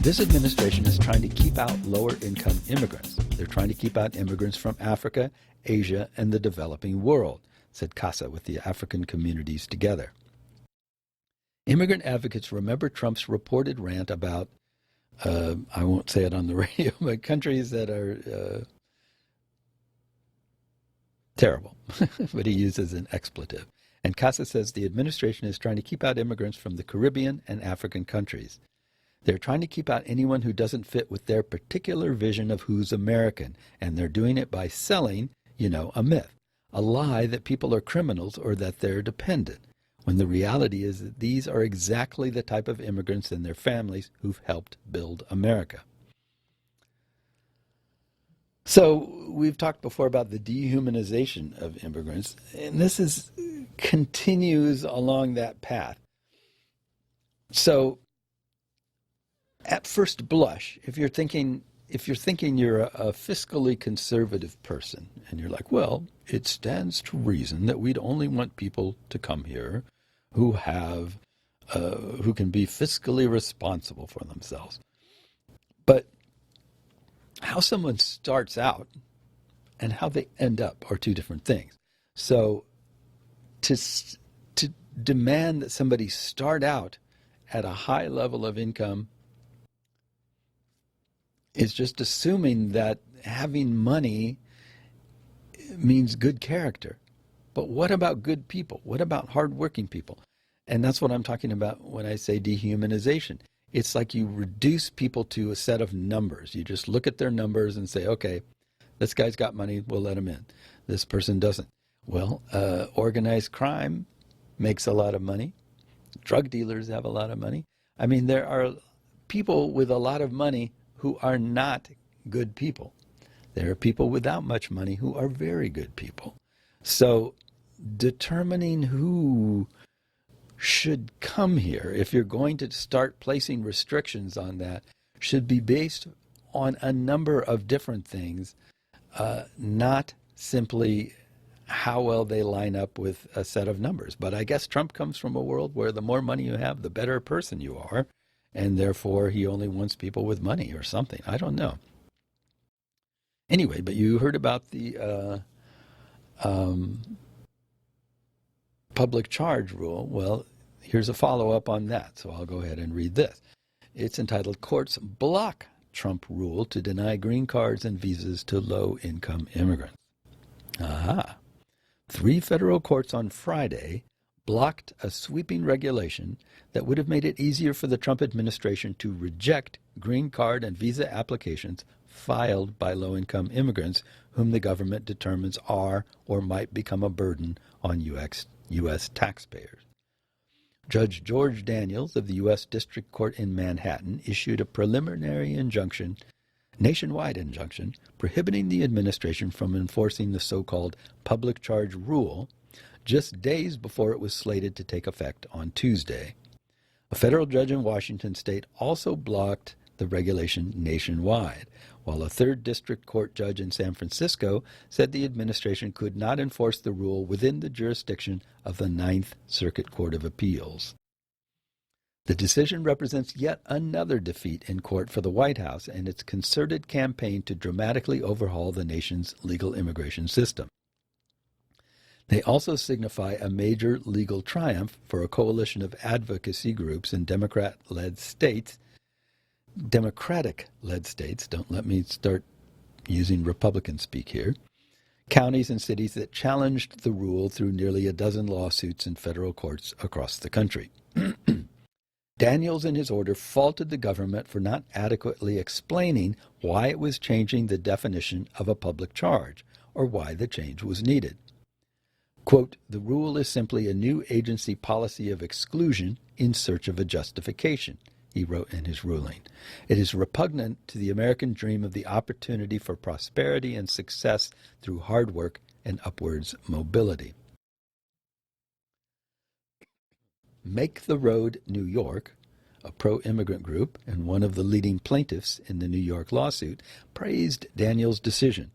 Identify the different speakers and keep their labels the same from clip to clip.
Speaker 1: This administration is trying to keep out lower-income immigrants. They're trying to keep out immigrants from Africa, Asia, and the developing world, said Casa with the African Communities Together. Immigrant advocates remember Trump's reported rant about, I won't say it on the radio, but countries that are terrible, but he uses an expletive. And Casa says the administration is trying to keep out immigrants from the Caribbean and African countries. They're trying to keep out anyone who doesn't fit with their particular vision of who's American, and they're doing it by selling, a myth, a lie that people are criminals or that they're dependent, when the reality is that these are exactly the type of immigrants and their families who've helped build America. So we've talked before about the dehumanization of immigrants, and this continues along that path. So at first blush, if you're thinking you're a fiscally conservative person, and you're like, well, it stands to reason that we'd only want people to come here who can be fiscally responsible for themselves. But how someone starts out and how they end up are two different things. So to demand that somebody start out at a high level of income is just assuming that having money means good character. But what about good people? What about hardworking people? And that's what I'm talking about when I say dehumanization. It's like you reduce people to a set of numbers. You just look at their numbers and say, okay, this guy's got money, we'll let him in. This person doesn't. Well, organized crime makes a lot of money. Drug dealers have a lot of money. I mean, there are people with a lot of money who are not good people. There are people without much money who are very good people. So determining who should come here, if you're going to start placing restrictions on that, should be based on a number of different things, not simply how well they line up with a set of numbers. But I guess Trump comes from a world where the more money you have, the better person you are, and therefore he only wants people with money or something. I don't know. Anyway, but you heard about the public charge rule. Well, here's a follow-up on that, so I'll go ahead and read this. It's entitled, Courts Block Trump Rule to Deny Green Cards and Visas to Low-Income Immigrants. Aha. 3 federal courts on Friday blocked a sweeping regulation that would have made it easier for the Trump administration to reject green card and visa applications filed by low-income immigrants whom the government determines are or might become a burden on U.S. taxpayers. Judge George Daniels of the U.S. District Court in Manhattan issued a preliminary injunction, nationwide injunction, prohibiting the administration from enforcing the so-called public charge rule just days before it was slated to take effect on Tuesday. A federal judge in Washington state also blocked the regulation nationwide, while a third district court judge in San Francisco said the administration could not enforce the rule within the jurisdiction of the Ninth Circuit Court of Appeals. The decision represents yet another defeat in court for the White House and its concerted campaign to dramatically overhaul the nation's legal immigration system. They also signify a major legal triumph for a coalition of advocacy groups in Democratic-led states, don't let me start using Republican speak here, counties and cities that challenged the rule through nearly a dozen lawsuits in federal courts across the country. Daniels, in his order, faulted the government for not adequately explaining why it was changing the definition of a public charge, or why the change was needed. Quote, the rule is simply a new agency policy of exclusion in search of a justification, he wrote in his ruling. It is repugnant to the American dream of the opportunity for prosperity and success through hard work and upwards mobility. Make the Road New York, a pro-immigrant group and one of the leading plaintiffs in the New York lawsuit, praised Daniels' decision.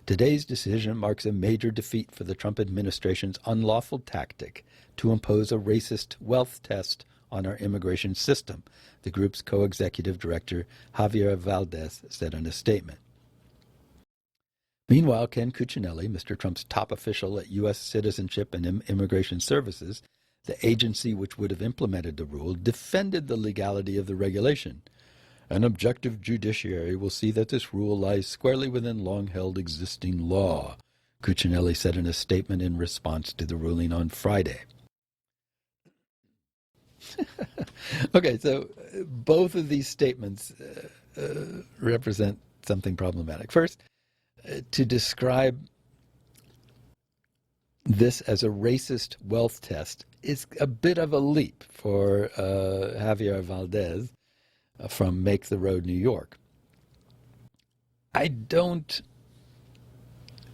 Speaker 1: Today's decision marks a major defeat for the Trump administration's unlawful tactic to impose a racist wealth test on our immigration system, the group's co-executive director, Javier Valdez, said in a statement. Meanwhile, Ken Cuccinelli, Mr. Trump's top official at U.S. Citizenship and Immigration Services, the agency which would have implemented the rule, defended the legality of the regulation. An objective judiciary will see that this rule lies squarely within long-held existing law, Cuccinelli said in a statement in response to the ruling on Friday. Okay, so both of these statements represent something problematic. First, to describe this as a racist wealth test is a bit of a leap for Javier Valdez from Make the Road New York. I don't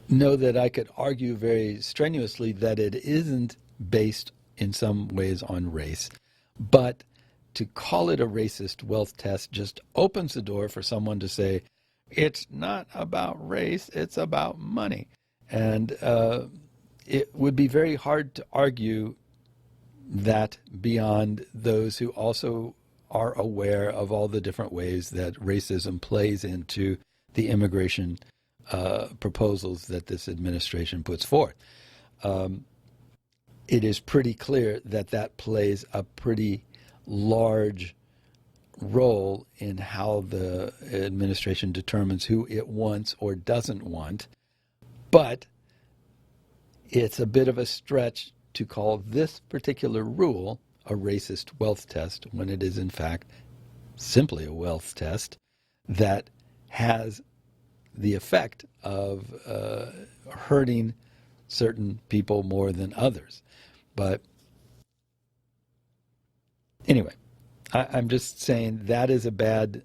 Speaker 1: know that I could argue very strenuously that it isn't based in some ways on race, but to call it a racist wealth test just opens the door for someone to say, it's not about race, it's about money. And it would be very hard to argue that beyond those who also are aware of all the different ways that racism plays into the immigration proposals that this administration puts forth. It is pretty clear that that plays a pretty large role in how the administration determines who it wants or doesn't want. But it's a bit of a stretch to call this particular rule a racist wealth test when it is in fact simply a wealth test that has the effect of hurting certain people more than others. But anyway, I'm just saying that is a bad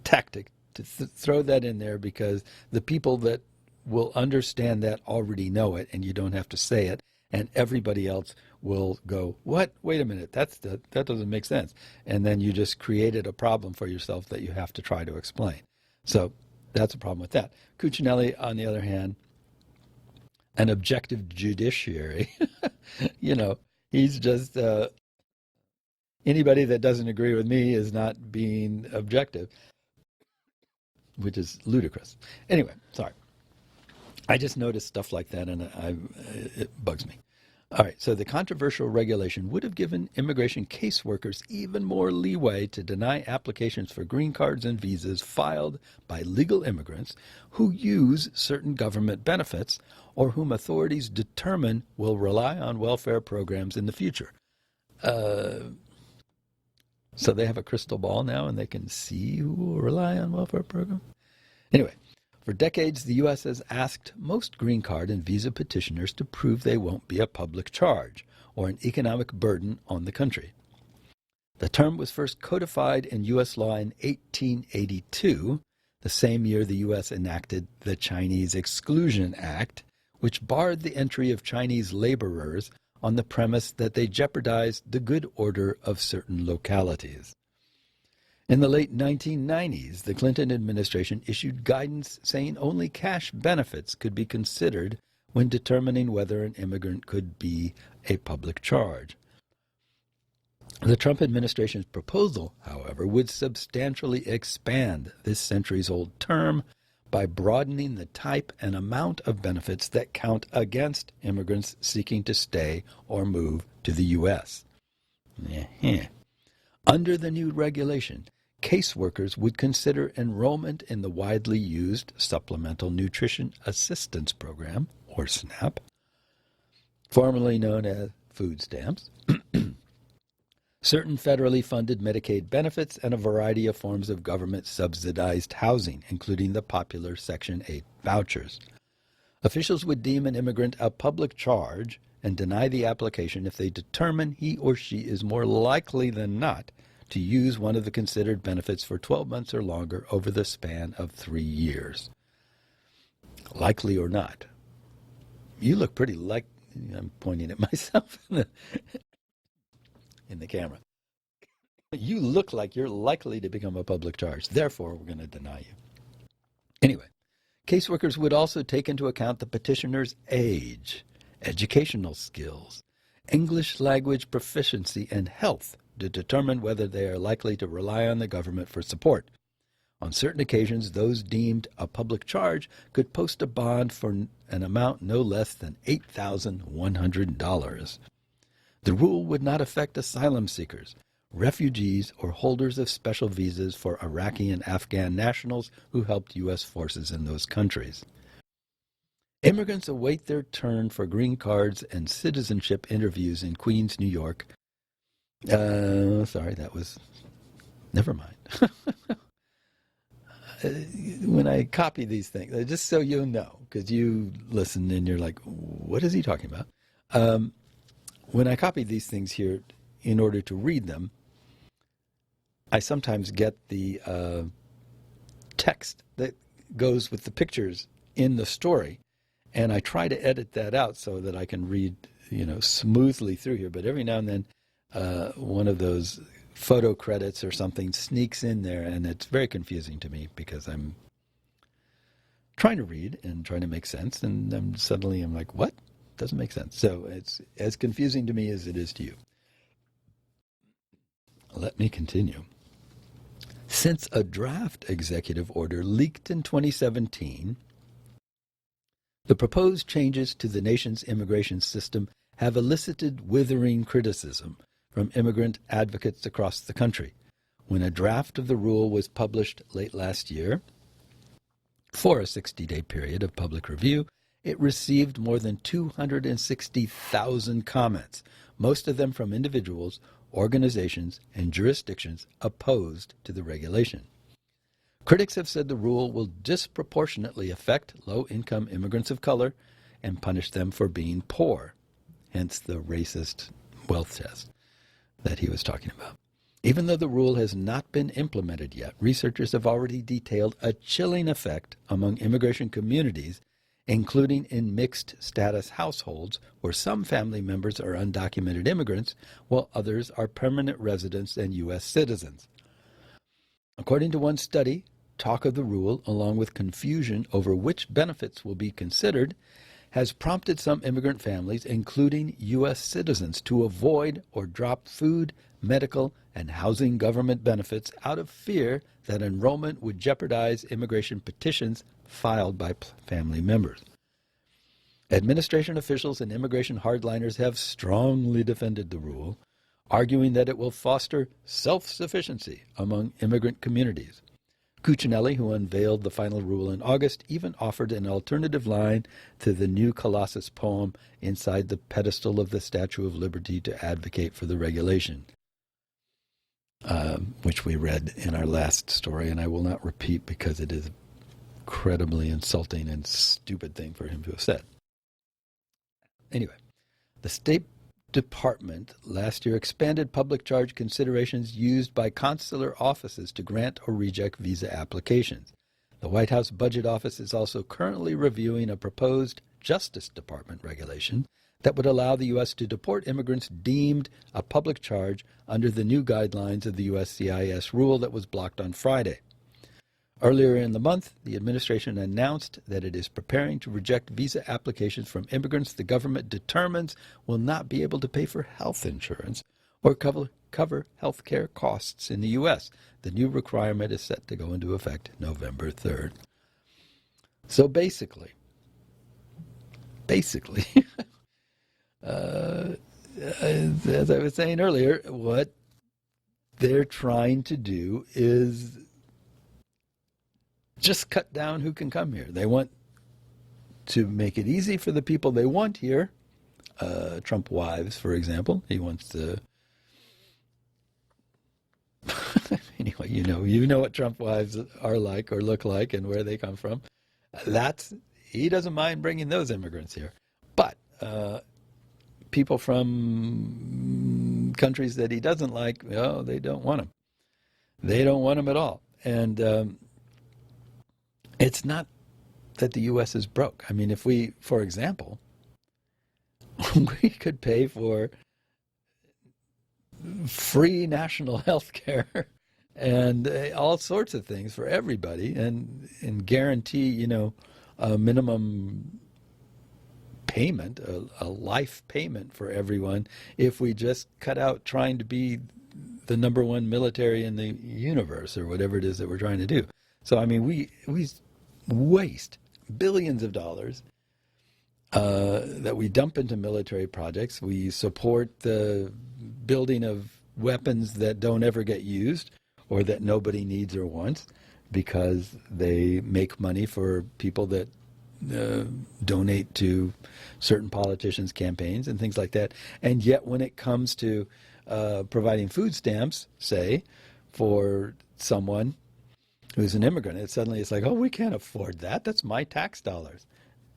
Speaker 1: tactic to throw that in there, because the people that will understand that already know it, and you don't have to say it, and everybody else will go, what? Wait a minute, that doesn't make sense. And then you just created a problem for yourself that you have to try to explain. So that's a problem with that. Cuccinelli, on the other hand, an objective judiciary, he's just, anybody that doesn't agree with me is not being objective, which is ludicrous. Anyway, sorry. I just noticed stuff like that, and it bugs me. All right, so the controversial regulation would have given immigration caseworkers even more leeway to deny applications for green cards and visas filed by legal immigrants who use certain government benefits or whom authorities determine will rely on welfare programs in the future. So they have a crystal ball now, and they can see who will rely on welfare programs? Anyway, for decades, the U.S. has asked most green card and visa petitioners to prove they won't be a public charge or an economic burden on the country. The term was first codified in U.S. law in 1882, the same year the U.S. enacted the Chinese Exclusion Act, which barred the entry of Chinese laborers on the premise that they jeopardized the good order of certain localities. In the late 1990s, the Clinton administration issued guidance saying only cash benefits could be considered when determining whether an immigrant could be a public charge. The Trump administration's proposal, however, would substantially expand this centuries-old term by broadening the type and amount of benefits that count against immigrants seeking to stay or move to the U.S. Under the new regulation, caseworkers would consider enrollment in the widely used Supplemental Nutrition Assistance Program, or SNAP, formerly known as food stamps, certain federally funded Medicaid benefits, and a variety of forms of government-subsidized housing, including the popular Section 8 vouchers. Officials would deem an immigrant a public charge and deny the application if they determine he or she is more likely than not to use one of the considered benefits for 12 months or longer over the span of 3 years. Likely or not. You look pretty like, I'm pointing at myself in the camera. You look like you're likely to become a public charge. Therefore, we're going to deny you. Anyway, caseworkers would also take into account the petitioner's age, educational skills, English language proficiency, and health to determine whether they are likely to rely on the government for support. On certain occasions, those deemed a public charge could post a bond for an amount no less than $8,100. The rule would not affect asylum seekers, refugees, or holders of special visas for Iraqi and Afghan nationals who helped U.S. forces in those countries. Immigrants await their turn for green cards and citizenship interviews in Queens, New York. Never mind. When I copy these things, just so you know, because you listen and you're like, what is he talking about? When I copy these things here in order to read them, I sometimes get the text that goes with the pictures in the story, and I try to edit that out so that I can read, smoothly through here. But every now and then, one of those photo credits or something sneaks in there, and it's very confusing to me because I'm trying to read and trying to make sense, and I'm like, what? Doesn't make sense. So it's as confusing to me as it is to you. Let me continue. Since a draft executive order leaked in 2017, the proposed changes to the nation's immigration system have elicited withering criticism from immigrant advocates across the country. When a draft of the rule was published late last year, for a 60-day period of public review, it received more than 260,000 comments, most of them from individuals, organizations, and jurisdictions opposed to the regulation. Critics have said the rule will disproportionately affect low-income immigrants of color and punish them for being poor, hence the racist wealth test that he was talking about. Even though the rule has not been implemented yet, researchers have already detailed a chilling effect among immigration communities, including in mixed-status households where some family members are undocumented immigrants while others are permanent residents and U.S. citizens. According to one study, talk of the rule, along with confusion over which benefits will be considered, has prompted some immigrant families, including U.S. citizens, to avoid or drop food, medical, and housing government benefits out of fear that enrollment would jeopardize immigration petitions filed by family members. Administration officials and immigration hardliners have strongly defended the rule, arguing that it will foster self-sufficiency among immigrant communities. Cuccinelli, who unveiled the final rule in August, even offered an alternative line to the new Colossus poem inside the pedestal of the Statue of Liberty to advocate for the regulation, which we read in our last story, and I will not repeat because it is incredibly insulting and stupid thing for him to have said. Anyway, the State Department last year expanded public charge considerations used by consular offices to grant or reject visa applications. The White House Budget Office is also currently reviewing a proposed Justice Department regulation that would allow the U.S. to deport immigrants deemed a public charge under the new guidelines of the USCIS rule that was blocked on Friday. Earlier in the month, the administration announced that it is preparing to reject visa applications from immigrants the government determines will not be able to pay for health insurance or cover health care costs in the U.S. The new requirement is set to go into effect November 3rd. So basically, as I was saying earlier, what they're trying to do is just cut down who can come here. They want to make it easy for the people they want here. Trump wives, for example. He wants to... Anyway, you know what Trump wives are like or look like and where they come from. He doesn't mind bringing those immigrants here. But people from countries that he doesn't like, they don't want them. They don't want them at all. And it's not that the U.S. is broke. I mean, if we, for example, we could pay for free national health care and all sorts of things for everybody and guarantee, a minimum payment, a life payment for everyone, if we just cut out trying to be the number one military in the universe or whatever it is that we're trying to do. So, I mean, we waste billions of dollars that we dump into military projects. We support the building of weapons that don't ever get used or that nobody needs or wants because they make money for people that donate to certain politicians' campaigns and things like that. And yet when it comes to providing food stamps, say, for someone who's an immigrant, it's like, oh, we can't afford that. That's my tax dollars.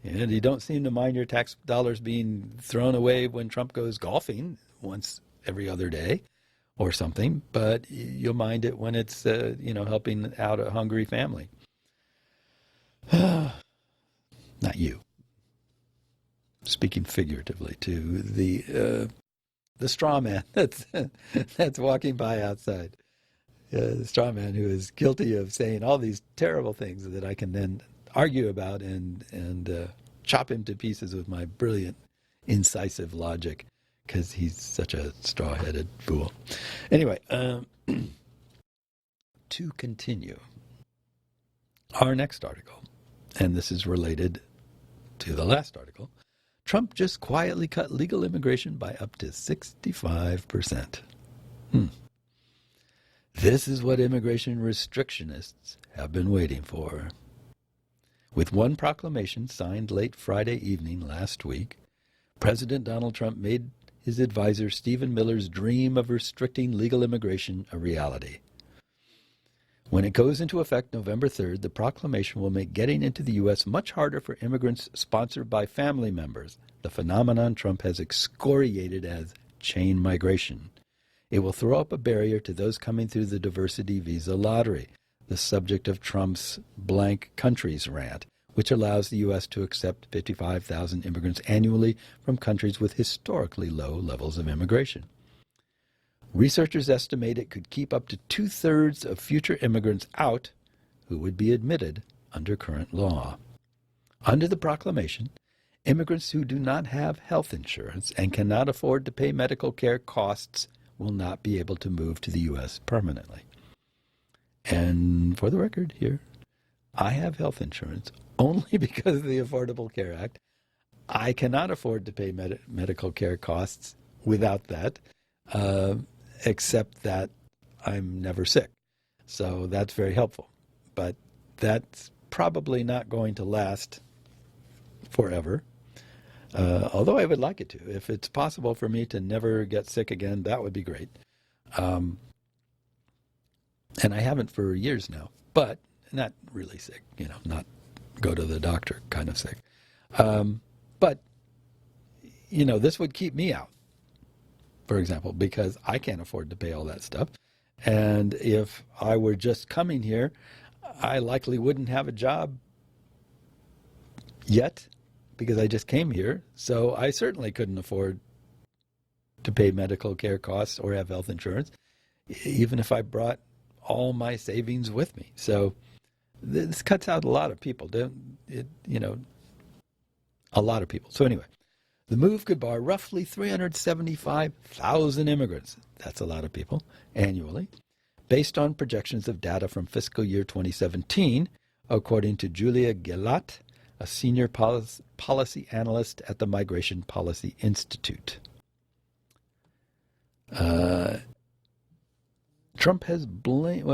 Speaker 1: And you don't seem to mind your tax dollars being thrown away when Trump goes golfing once every other day or something, but you'll mind it when it's, helping out a hungry family. Not you. Speaking figuratively to the straw man that's walking by outside. The straw man who is guilty of saying all these terrible things that I can then argue about and chop him to pieces with my brilliant, incisive logic, because he's such a straw-headed fool. Anyway, to continue, our next article, and this is related to the last article, Trump just quietly cut legal immigration by up to 65%. This is what immigration restrictionists have been waiting for. With one proclamation signed late Friday evening last week, President Donald Trump made his advisor Stephen Miller's dream of restricting legal immigration a reality. When it goes into effect November 3rd, the proclamation will make getting into the U.S. much harder for immigrants sponsored by family members, the phenomenon Trump has excoriated as chain migration. It will throw up a barrier to those coming through the diversity visa lottery, the subject of Trump's blank countries rant, which allows the U.S. to accept 55,000 immigrants annually from countries with historically low levels of immigration. Researchers estimate it could keep up to 2/3 of future immigrants out who would be admitted under current law. Under the proclamation, immigrants who do not have health insurance and cannot afford to pay medical care costs will not be able to move to the U.S. permanently. And for the record here, I have health insurance only because of the Affordable Care Act. I cannot afford to pay medical care costs without that, except that I'm never sick. So that's very helpful. But that's probably not going to last forever. Although I would like it to. If it's possible for me to never get sick again, that would be great. And I haven't for years now, but not really sick, not go to the doctor kind of sick. But, this would keep me out, for example, because I can't afford to pay all that stuff. And if I were just coming here, I likely wouldn't have a job yet, because I just came here, so I certainly couldn't afford to pay medical care costs or have health insurance, even if I brought all my savings with me. So this cuts out a lot of people, a lot of people. So anyway, the move could bar roughly 375,000 immigrants, that's a lot of people, annually, based on projections of data from fiscal year 2017, according to Julia Gelat, a senior policy analyst at the Migration Policy Institute. Trump has blamed...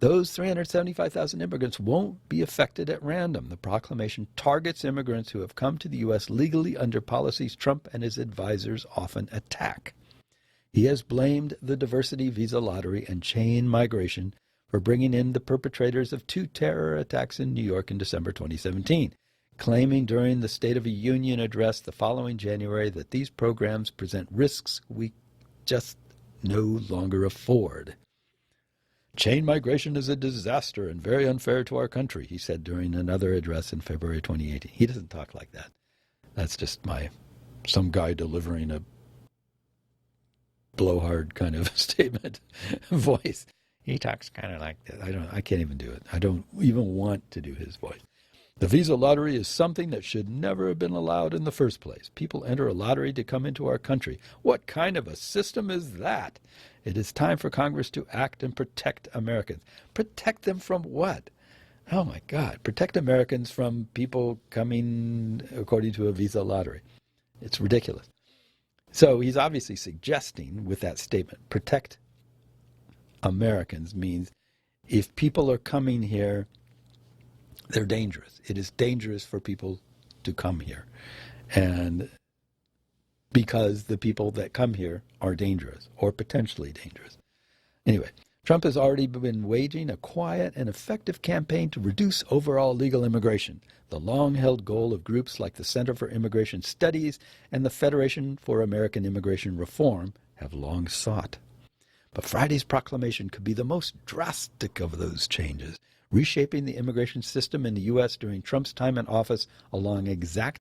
Speaker 1: Those 375,000 immigrants won't be affected at random. The proclamation targets immigrants who have come to the U.S. legally under policies Trump and his advisors often attack. He has blamed the diversity visa lottery and chain migration for bringing in the perpetrators of 2 terror attacks in New York in December 2017, claiming during the State of the Union address the following January that these programs present risks we just no longer afford. Chain migration is a disaster and very unfair to our country, he said during another address in February 2018. He doesn't talk like that. That's just some guy delivering a blowhard kind of statement voice. He talks kind of like that. I can't even do it. I don't even want to do his voice. The visa lottery is something that should never have been allowed in the first place. People enter a lottery to come into our country. What kind of a system is that? It is time for Congress to act and protect Americans. Protect them from what? Oh my God. Protect Americans from people coming according to a visa lottery. It's ridiculous. So he's obviously suggesting with that statement, protect Americans means if people are coming here, they're dangerous. It is dangerous for people to come here. And because the people that come here are dangerous or potentially dangerous. Anyway, Trump has already been waging a quiet and effective campaign to reduce overall legal immigration, the long-held goal of groups like the Center for Immigration Studies and the Federation for American Immigration Reform have long sought. But Friday's proclamation could be the most drastic of those changes, reshaping the immigration system in the U.S. during Trump's time in office along exactly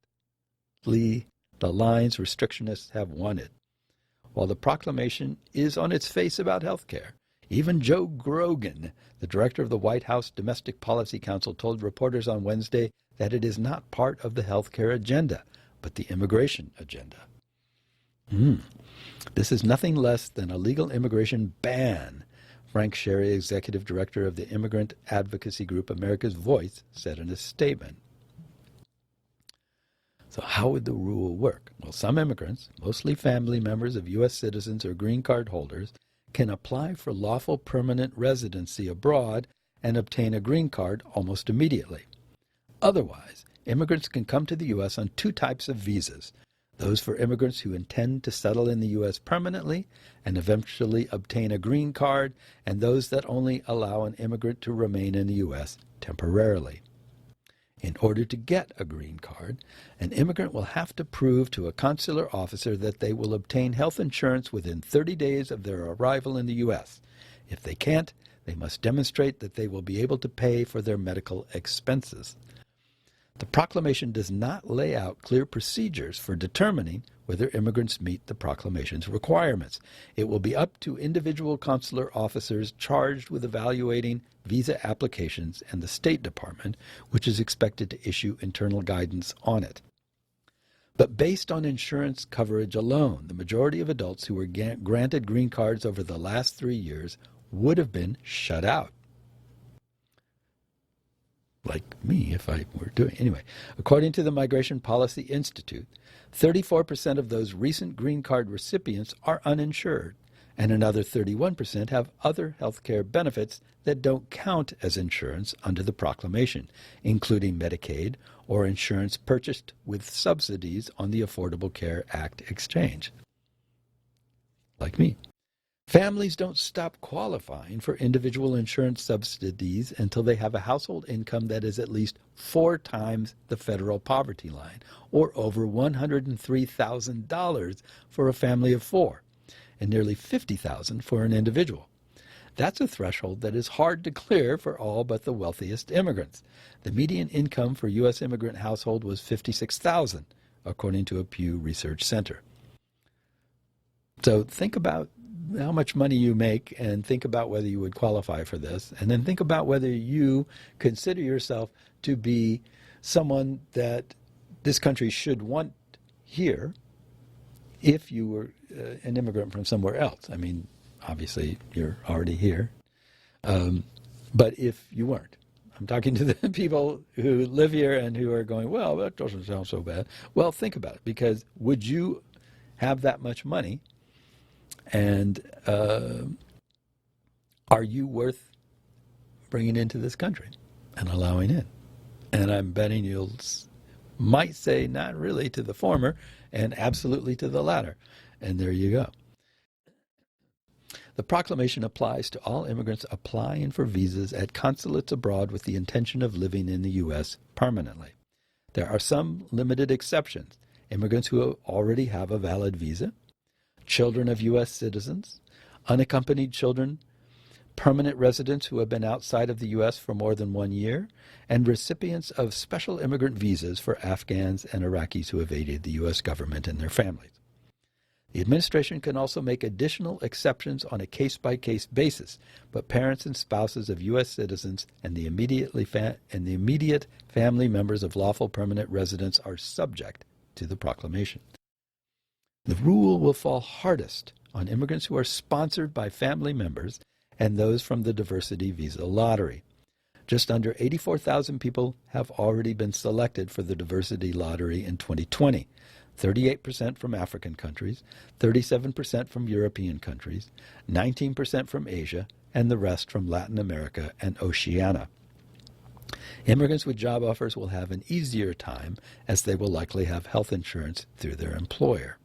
Speaker 1: the lines restrictionists have wanted. While the proclamation is on its face about health care, even Joe Grogan, the director of the White House Domestic Policy Council, told reporters on Wednesday that it is not part of the health care agenda, but the immigration agenda. This is nothing less than a legal immigration ban, Frank Sherry, executive director of the immigrant advocacy group America's Voice, said in a statement. So how would the rule work? Well, some immigrants, mostly family members of U.S. citizens or green card holders, can apply for lawful permanent residency abroad and obtain a green card almost immediately. Otherwise, immigrants can come to the U.S. on two types of visas: those for immigrants who intend to settle in the U.S. permanently and eventually obtain a green card, and those that only allow an immigrant to remain in the U.S. temporarily. In order to get a green card, an immigrant will have to prove to a consular officer that they will obtain health insurance within 30 days of their arrival in the U.S. If they can't, they must demonstrate that they will be able to pay for their medical expenses. The proclamation does not lay out clear procedures for determining whether immigrants meet the proclamation's requirements. It will be up to individual consular officers charged with evaluating visa applications and the State Department, which is expected to issue internal guidance on it. But based on insurance coverage alone, the majority of adults who were granted green cards over the last 3 years would have been shut out. Like me, if I were doing. Anyway, according to the Migration Policy Institute, 34% of those recent green card recipients are uninsured, and another 31% have other health care benefits that don't count as insurance under the proclamation, including Medicaid or insurance purchased with subsidies on the Affordable Care Act exchange. Like me. Families don't stop qualifying for individual insurance subsidies until they have a household income that is at least 4 times the federal poverty line, or over $103,000 for a family of 4, and nearly $50,000 for an individual. That's a threshold that is hard to clear for all but the wealthiest immigrants. The median income for U.S. immigrant household was $56,000, according to a Pew Research Center. So think about how much money you make and think about whether you would qualify for this, and then think about whether you consider yourself to be someone that this country should want here if you were an immigrant from somewhere else. I mean, obviously you're already here, but if you weren't. I'm talking to the people who live here and who are going, well, that doesn't sound so bad. Well, think about it, because would you have that much money? And are you worth bringing into this country and allowing in? And I'm betting you might say not really to the former and absolutely to the latter. And there you go. The proclamation applies to all immigrants applying for visas at consulates abroad with the intention of living in the U.S. permanently. There are some limited exceptions. Immigrants who already have a valid visa, children of U.S. citizens, unaccompanied children, permanent residents who have been outside of the U.S. for more than 1 year, and recipients of special immigrant visas for Afghans and Iraqis who evaded the U.S. government and their families. The administration can also make additional exceptions on a case-by-case basis, but parents and spouses of U.S. citizens and the immediate family members of lawful permanent residents are subject to the proclamation. The rule will fall hardest on immigrants who are sponsored by family members and those from the diversity visa lottery. Just under 84,000 people have already been selected for the diversity lottery in 2020. 38% from African countries, 37% from European countries, 19% from Asia, and the rest from Latin America and Oceania. Immigrants with job offers will have an easier time as they will likely have health insurance through their employer.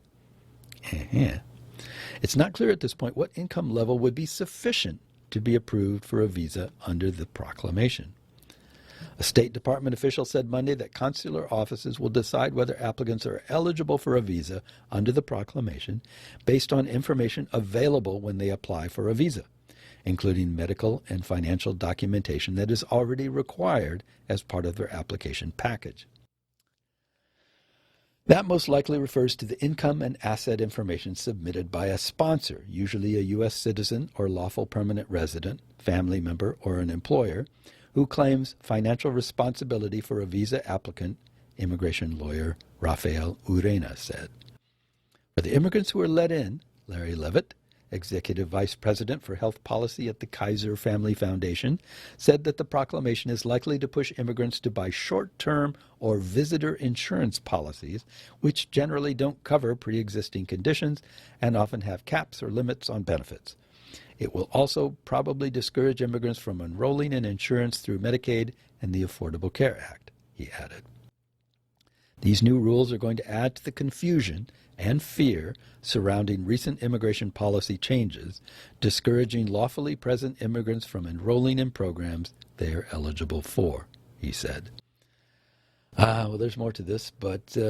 Speaker 1: It's not clear at this point what income level would be sufficient to be approved for a visa under the proclamation. A State Department official said Monday that consular offices will decide whether applicants are eligible for a visa under the proclamation based on information available when they apply for a visa, including medical and financial documentation that is already required as part of their application package. That most likely refers to the income and asset information submitted by a sponsor, usually a U.S. citizen or lawful permanent resident, family member, or an employer, who claims financial responsibility for a visa applicant, immigration lawyer Rafael Urena said. For the immigrants who were let in, Larry Levitt, Executive Vice President for Health Policy at the Kaiser Family Foundation, said that the proclamation is likely to push immigrants to buy short-term or visitor insurance policies, which generally don't cover pre-existing conditions and often have caps or limits on benefits. It will also probably discourage immigrants from enrolling in insurance through Medicaid and the Affordable Care Act, he added. These new rules are going to add to the confusion and fear surrounding recent immigration policy changes, discouraging lawfully present immigrants from enrolling in programs they are eligible for, he said. Well, there's more to this, but I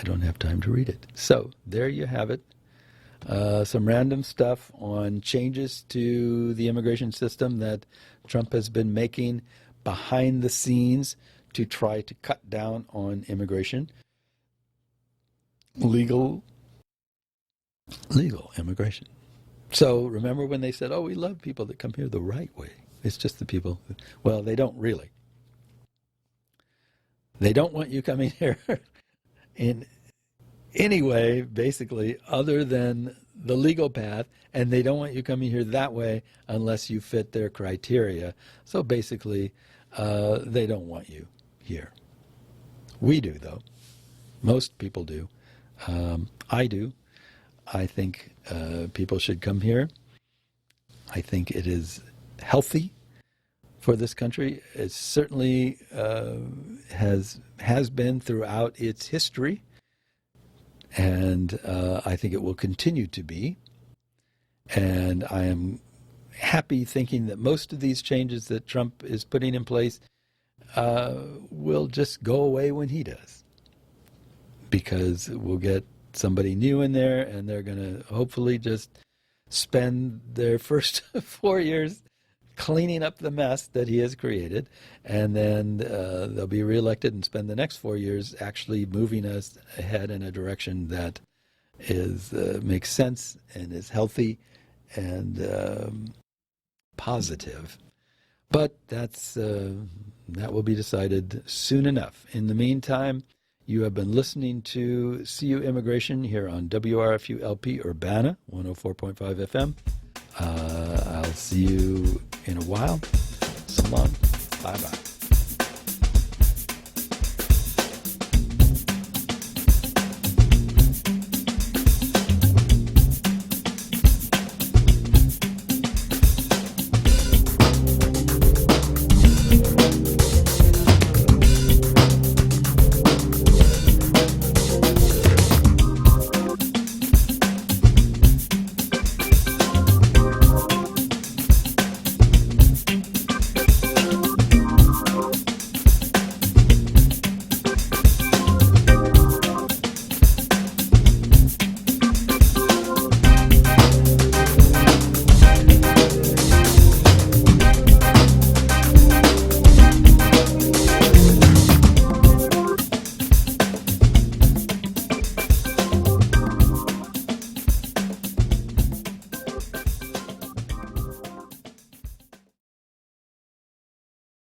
Speaker 1: don't have time to read it. So there you have it. Some random stuff on changes to the immigration system that Trump has been making behind the scenes to try to cut down on immigration. Legal immigration. So remember when they said, oh, we love people that come here the right way. It's just the people. Well, they don't really. They don't want you coming here in any way, basically, other than the legal path, and they don't want you coming here that way unless you fit their criteria. So basically, they don't want you here. We do, though. Most people do. I do. I think people should come here. I think it is healthy for this country. It certainly has been throughout its history. And I think it will continue to be. And I am happy thinking that most of these changes that Trump is putting in place will just go away when he does. Because we'll get somebody new in there, and they're going to hopefully just spend their first 4 years cleaning up the mess that he has created, and then they'll be reelected and spend the next 4 years actually moving us ahead in a direction that is makes sense and is healthy and positive. But that will be decided soon enough. In the meantime, you have been listening to CU Immigration here on WRFU-LP Urbana 104.5 FM. I'll see you in a while. So long. Bye-bye.